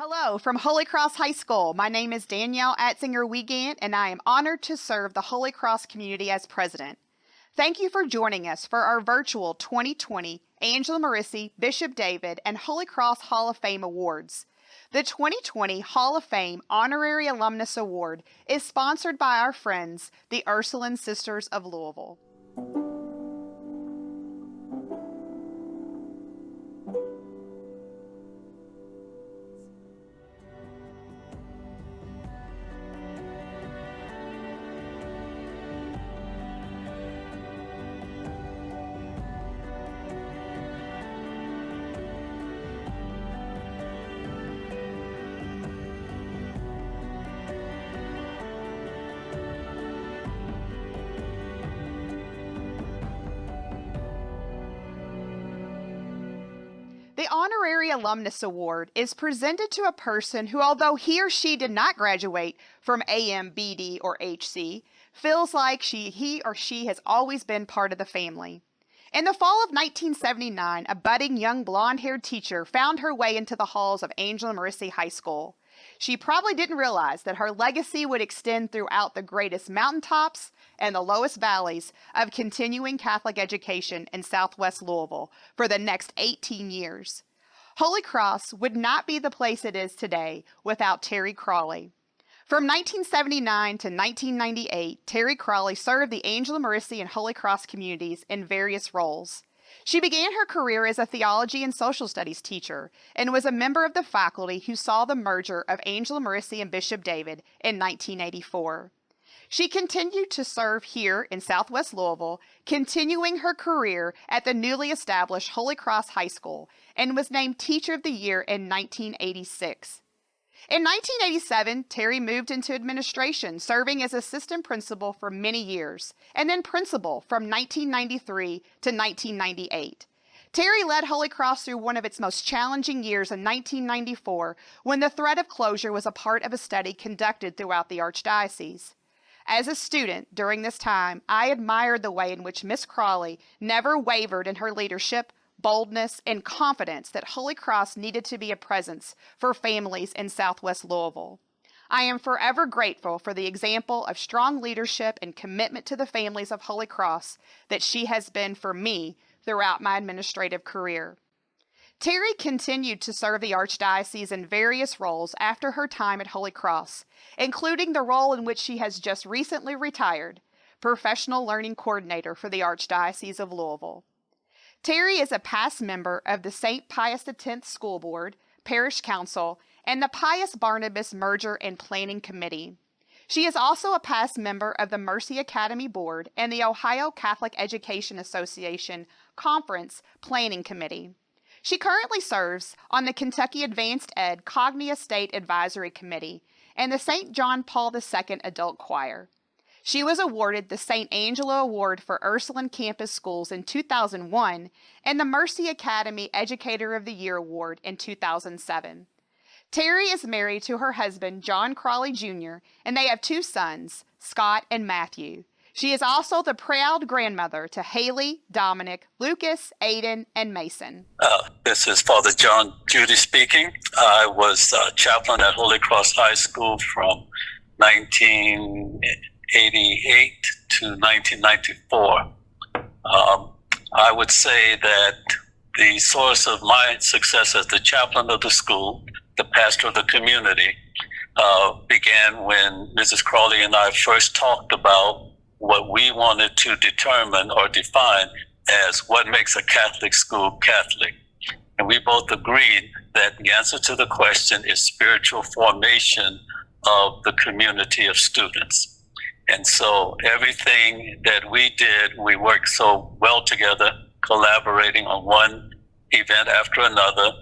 Hello from Holy Cross High School. My name is Danielle Atzinger-Wiegand, and I am honored to serve the Holy Cross community as president. Thank you for joining us for our virtual 2020 Angela Marissi, Bishop David, and Holy Cross Hall of Fame Awards. The 2020 Hall of Fame Honorary Alumnus Award is sponsored by our friends, the Ursuline Sisters of Louisville. The Honorary Alumnus Award is presented to a person who, although he or she did not graduate from AM, BD, or HC, feels like he or she has always been part of the family. In the fall of 1979, a budding young blonde-haired teacher found her way into the halls of Angela Marissi High School. She probably didn't realize that her legacy would extend throughout the greatest mountaintops and the lowest valleys of continuing Catholic education in Southwest Louisville for the next 18 years. Holy Cross would not be the place it is today without Terry Crawley. From 1979 to 1998, Terry Crawley served the Angela Marissi and Holy Cross communities in various roles. She began her career as a theology and social studies teacher and was a member of the faculty who saw the merger of Angela Marissi and Bishop David in 1984. She continued to serve here in Southwest Louisville, continuing her career at the newly established Holy Cross High School, and was named Teacher of the Year in 1986. In 1987, Terry moved into administration, serving as assistant principal for many years, and then principal from 1993 to 1998. Terry led Holy Cross through one of its most challenging years in 1994, when the threat of closure was a part of a study conducted throughout the Archdiocese. As a student during this time, I admired the way in which Miss Crawley never wavered in her leadership, boldness, and confidence that Holy Cross needed to be a presence for families in Southwest Louisville. I am forever grateful for the example of strong leadership and commitment to the families of Holy Cross that she has been for me throughout my administrative career. Terry continued to serve the Archdiocese in various roles after her time at Holy Cross, including the role in which she has just recently retired, Professional Learning Coordinator for the Archdiocese of Louisville. Terry is a past member of the St. Pius X School Board, Parish Council, and the Pius Barnabas Merger and Planning Committee. She is also a past member of the Mercy Academy Board and the Ohio Catholic Education Association Conference Planning Committee. She currently serves on the Kentucky Advanced Ed Cognia State Advisory Committee and the St. John Paul II Adult Choir. She was awarded the St. Angela Award for Ursuline Campus Schools in 2001 and the Mercy Academy Educator of the Year Award in 2007. Terry is married to her husband, John Crawley Jr., and they have two sons, Scott and Matthew. She is also the proud grandmother to Haley, Dominic, Lucas, Aiden, and Mason. This is Father John Judy speaking. I was chaplain at Holy Cross High School from 1988 to 1994. I would say that the source of my success as the chaplain of the school, the pastor of the community, began when Mrs. Crawley and I first talked about what we wanted to determine or define as what makes a Catholic school Catholic. And we both agreed that the answer to the question is spiritual formation of the community of students. And so everything that we did, we worked so well together, collaborating on one event after another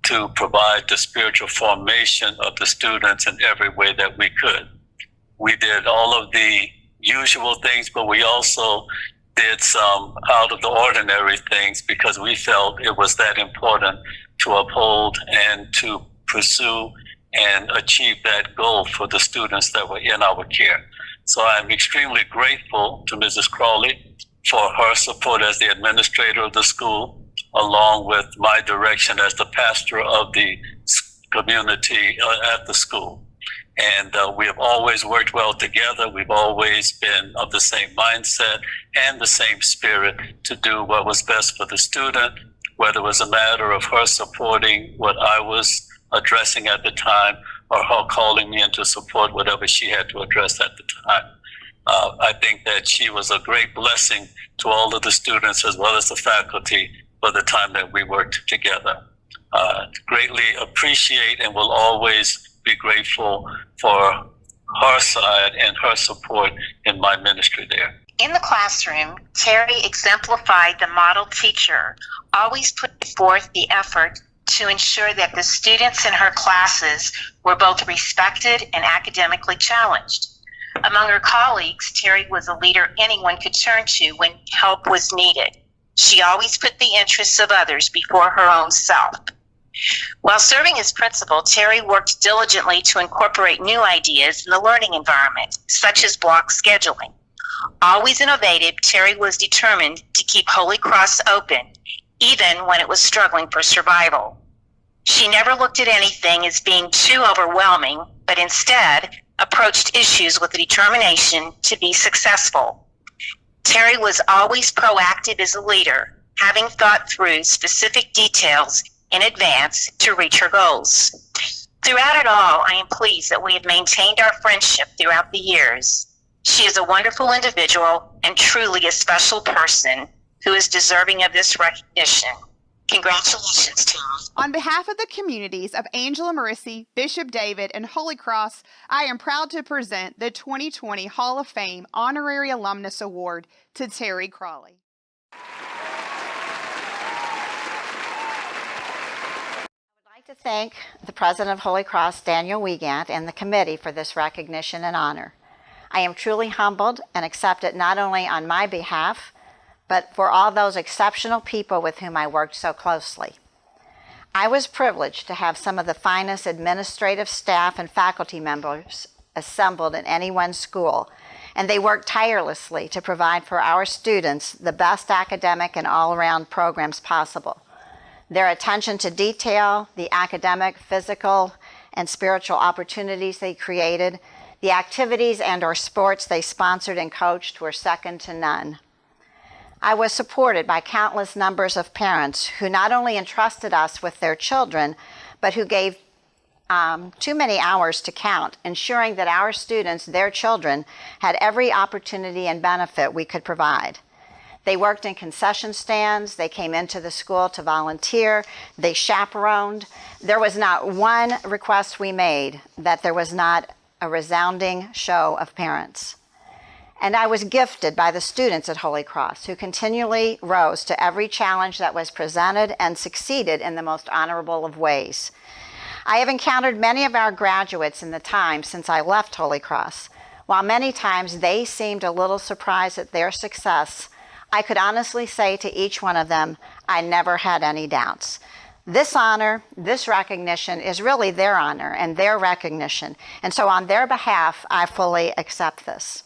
to provide the spiritual formation of the students in every way that we could. We did all of the usual things, but we also did some out of the ordinary things because we felt it was that important to uphold and to pursue and achieve that goal for the students that were in our care. So I'm extremely grateful to Mrs. Crawley for her support as the administrator of the school, along with my direction as the pastor of the community at the school. And we have always worked well together. We've always been of the same mindset and the same spirit to do what was best for the student, whether it was a matter of her supporting what I was addressing at the time or her calling me in to support whatever she had to address at the time. I think that she was a great blessing to all of the students as well as the faculty for the time that we worked together. Greatly appreciate and will always be grateful for her side and her support in my ministry there. In the classroom, Terry exemplified the model teacher, always putting forth the effort to ensure that the students in her classes were both respected and academically challenged. Among her colleagues, Terry was a leader anyone could turn to when help was needed. She always put the interests of others before her own self. While serving as principal, Terry worked diligently to incorporate new ideas in the learning environment, such as block scheduling. Always innovative, Terry was determined to keep Holy Cross open, even when it was struggling for survival. She never looked at anything as being too overwhelming, but instead approached issues with the determination to be successful. Terry was always proactive as a leader, having thought through specific details in advance to reach her goals. Throughout it all, I am pleased that we have maintained our friendship throughout the years. She is a wonderful individual and truly a special person who is deserving of this recognition. Congratulations, Terry. On behalf of the communities of Angela Marissi, Bishop David, and Holy Cross, I am proud to present the 2020 Hall of Fame Honorary Alumnus Award to Terry Crawley. To thank the President of Holy Cross, Daniel Wiegand, and the committee for this recognition and honor. I am truly humbled and accept it not only on my behalf, but for all those exceptional people with whom I worked so closely. I was privileged to have some of the finest administrative staff and faculty members assembled in any one school, and they worked tirelessly to provide for our students the best academic and all-around programs possible. Their attention to detail, the academic, physical, and spiritual opportunities they created, the activities and/or sports they sponsored and coached were second to none. I was supported by countless numbers of parents who not only entrusted us with their children, but who gave too many hours to count, ensuring that our students, their children, had every opportunity and benefit we could provide. They worked in concession stands, they came into the school to volunteer, they chaperoned. There was not one request we made that there was not a resounding show of parents. And I was gifted by the students at Holy Cross, who continually rose to every challenge that was presented and succeeded in the most honorable of ways. I have encountered many of our graduates in the time since I left Holy Cross. While many times they seemed a little surprised at their success, I could honestly say to each one of them, I never had any doubts. This honor, this recognition is really their honor and their recognition. And so on their behalf, I fully accept this.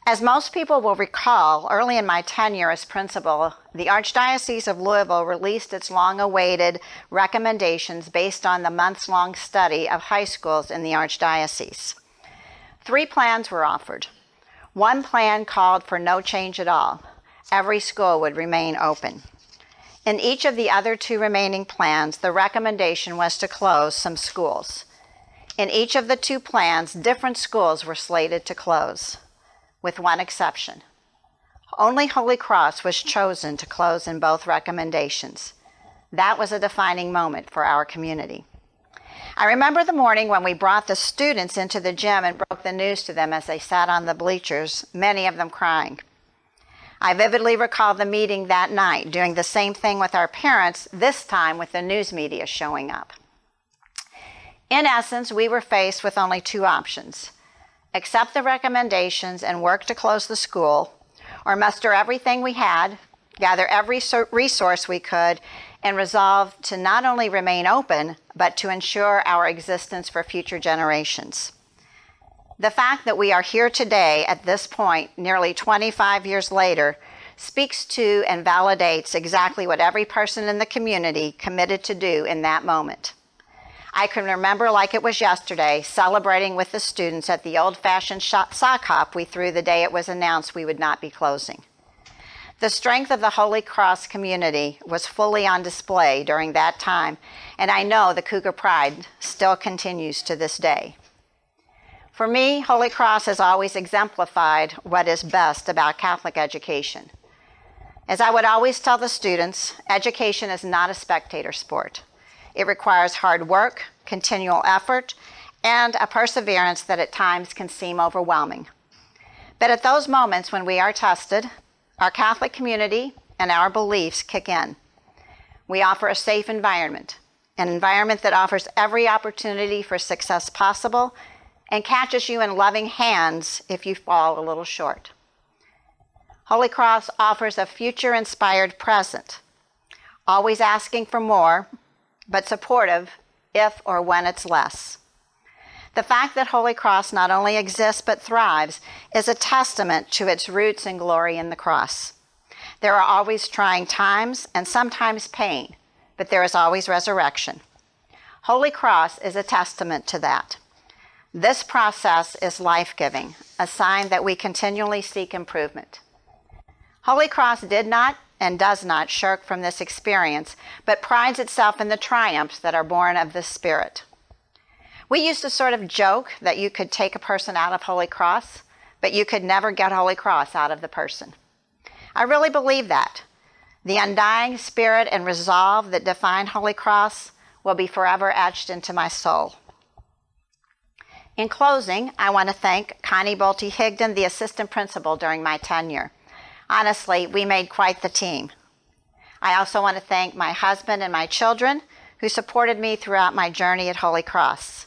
As most people will recall, early in my tenure as principal, the Archdiocese of Louisville released its long-awaited recommendations based on the months-long study of high schools in the Archdiocese. 3 plans were offered. One plan called for no change at all. Every school would remain open. In each of the other 2 remaining plans, the recommendation was to close some schools. In each of the 2 plans, different schools were slated to close, with one exception. Only Holy Cross was chosen to close in both recommendations. That was a defining moment for our community. I remember the morning when we brought the students into the gym and broke the news to them as they sat on the bleachers, many of them crying. I vividly recall the meeting that night, doing the same thing with our parents, this time with the news media showing up. In essence, we were faced with only 2 options: accept the recommendations and work to close the school, or muster everything we had, gather every resource we could, and resolve to not only remain open, but to ensure our existence for future generations. The fact that we are here today at this point, nearly 25 years later, speaks to and validates exactly what every person in the community committed to do in that moment. I can remember like it was yesterday, celebrating with the students at the old-fashioned sock hop we threw the day it was announced we would not be closing. The strength of the Holy Cross community was fully on display during that time, and I know the Cougar Pride still continues to this day. For me, Holy Cross has always exemplified what is best about Catholic education. As I would always tell the students, education is not a spectator sport. It requires hard work, continual effort, and a perseverance that at times can seem overwhelming. But at those moments when we are tested, our Catholic community and our beliefs kick in. We offer a safe environment, an environment that offers every opportunity for success possible and catches you in loving hands if you fall a little short. Holy Cross offers a future-inspired present, always asking for more, but supportive if or when it's less. The fact that Holy Cross not only exists but thrives is a testament to its roots and glory in the cross. There are always trying times and sometimes pain, but there is always resurrection. Holy Cross is a testament to that. This process is life-giving, a sign that we continually seek improvement. Holy Cross did not and does not shirk from this experience, but prides itself in the triumphs that are born of this spirit. We used to sort of joke that you could take a person out of Holy Cross, but you could never get Holy Cross out of the person. I really believe that. The undying spirit and resolve that define Holy Cross will be forever etched into my soul. In closing, I want to thank Connie Bolte-Higdon, the assistant principal during my tenure. Honestly, we made quite the team. I also want to thank my husband and my children who supported me throughout my journey at Holy Cross.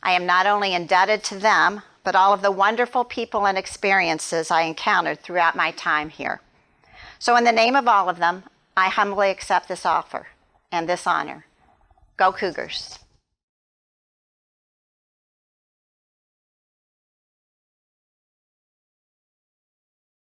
I am not only indebted to them, but all of the wonderful people and experiences I encountered throughout my time here. So in the name of all of them, I humbly accept this offer and this honor. Go Cougars.